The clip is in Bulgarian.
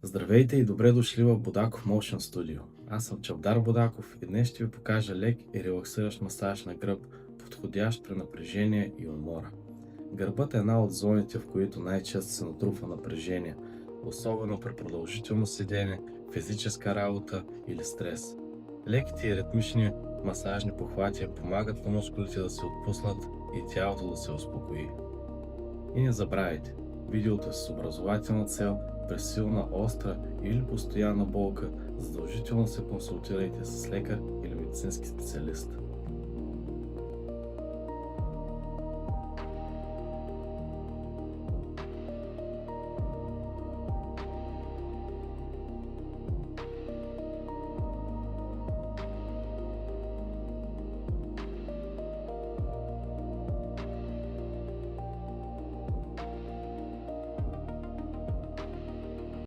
Здравейте и добре дошли в Бодаков Motion Studio. Аз съм Чавдар Бодаков и днес ще ви покажа лек и релаксиращ масаж на гръб, подходящ при напрежение и умора. Гърбът е една от зоните, в които най-често се натрупва напрежение, особено при продължително седене, физическа работа или стрес. Леките и ритмични масажни похвати помагат на мускулите да се отпуснат и тялото да се успокои. И не забравяйте, видеото е с образователна цел. При силна, остра или постоянна болка задължително се консултирайте с лекар или медицински специалист.